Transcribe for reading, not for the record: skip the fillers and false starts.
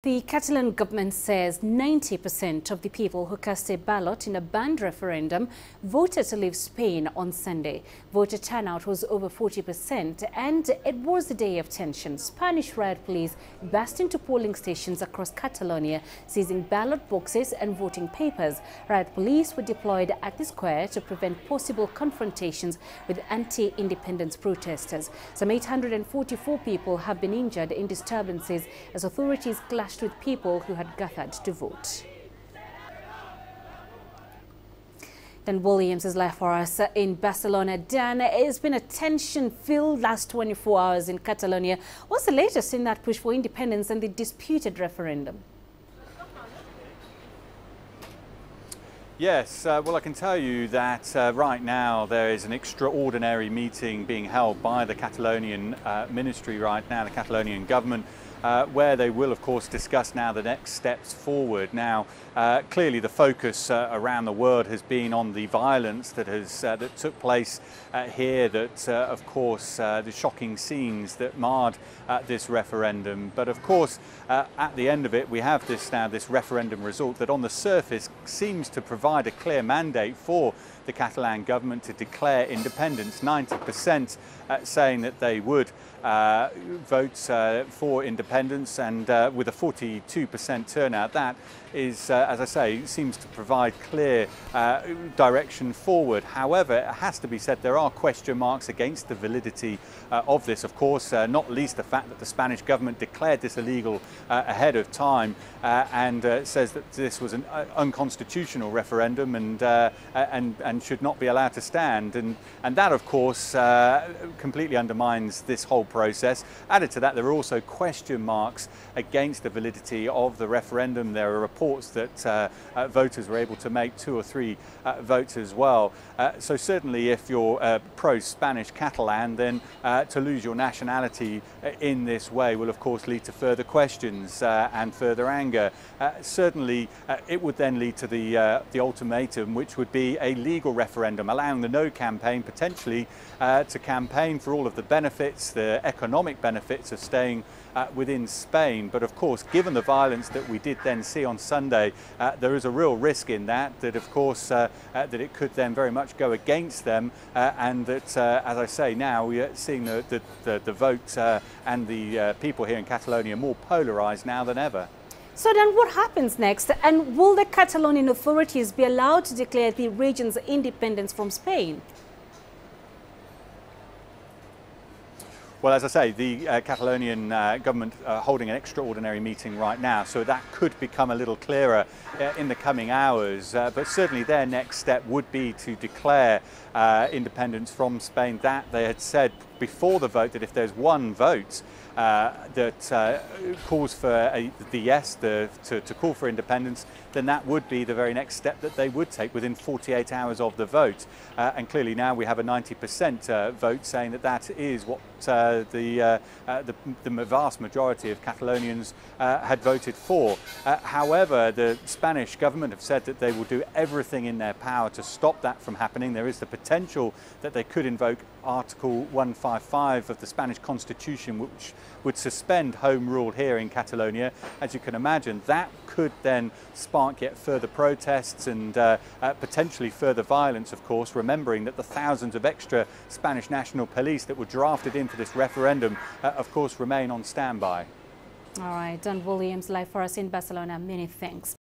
The Catalan government says 90% of the people who cast a ballot in a banned referendum voted to leave Spain on Sunday. Voter turnout was over 40%, and it was a day of tension. Spanish Riot police burst into polling stations across Catalonia, seizing ballot boxes and voting papers. Riot police were deployed at the square to prevent possible confrontations with anti-independence protesters. Some 844 people have been injured in disturbances as authorities clashed with people who had gathered to vote. Dan Williams is live for us in Barcelona. Dan, it's been a tension-filled last 24 hours in Catalonia. What's the latest in that push for independence and the disputed referendum? Yes, well, I can tell you that right now there is an extraordinary meeting being held by the Catalonian ministry right now, the Catalonian government, where they will, of course, discuss now the next steps forward. Now, clearly the focus around the world has been on the violence that took place here, that, of course, the shocking scenes that marred this referendum. But, of course, at the end of it, we have this referendum result that on the surface seems to provide a clear mandate for the Catalan government to declare independence. 90% saying that they would vote for independence, and with a 42% turnout, that is, as I say, seems to provide clear direction forward. However, it has to be said there are question marks against the validity of this, of course, not least the fact that the Spanish government declared this illegal ahead of time and says that this was an unconstitutional referendum and should not be allowed to stand. And that, of course, completely undermines this whole process. Added to that, there are also question marks against the validity of the referendum. There are reports that voters were able to make 2 or 3 votes as well. So certainly if you're pro-Spanish Catalan, then to lose your nationality in this way will of course lead to further questions and further anger. Certainly it would then lead to the ultimatum, which would be a legal referendum, allowing the No campaign potentially to campaign for all of the benefits, the economic benefits of staying within Spain. But of course, given the violence that we did then see on Sunday, there is a real risk in that of course that it could then very much go against them, and that as I say, now we are seeing the vote and the people here in Catalonia more polarised now than ever. So then what happens next, and will the Catalonian authorities be allowed to declare the region's independence from Spain? Well, as I say, the Catalonian government are holding an extraordinary meeting right now, so that could become a little clearer in the coming hours. But certainly their next step would be to declare independence from Spain. That they had said before the vote that if there's one vote that calls for the yes, to call for independence, then that would be the very next step that they would take within 48 hours of the vote. And clearly now we have a 90% vote saying that that is what the vast majority of Catalonians had voted for. However, the Spanish government have said that they will do everything in their power to stop that from happening. There is the potential that they could invoke Article 155 of the Spanish Constitution, which would suspend home rule here in Catalonia. As you can imagine, that could then spark yet further protests and potentially further violence, of course, remembering that the thousands of extra Spanish national police that were drafted in for this referendum, of course, remain on standby. All right, Dan Williams live for us in Barcelona. Many thanks.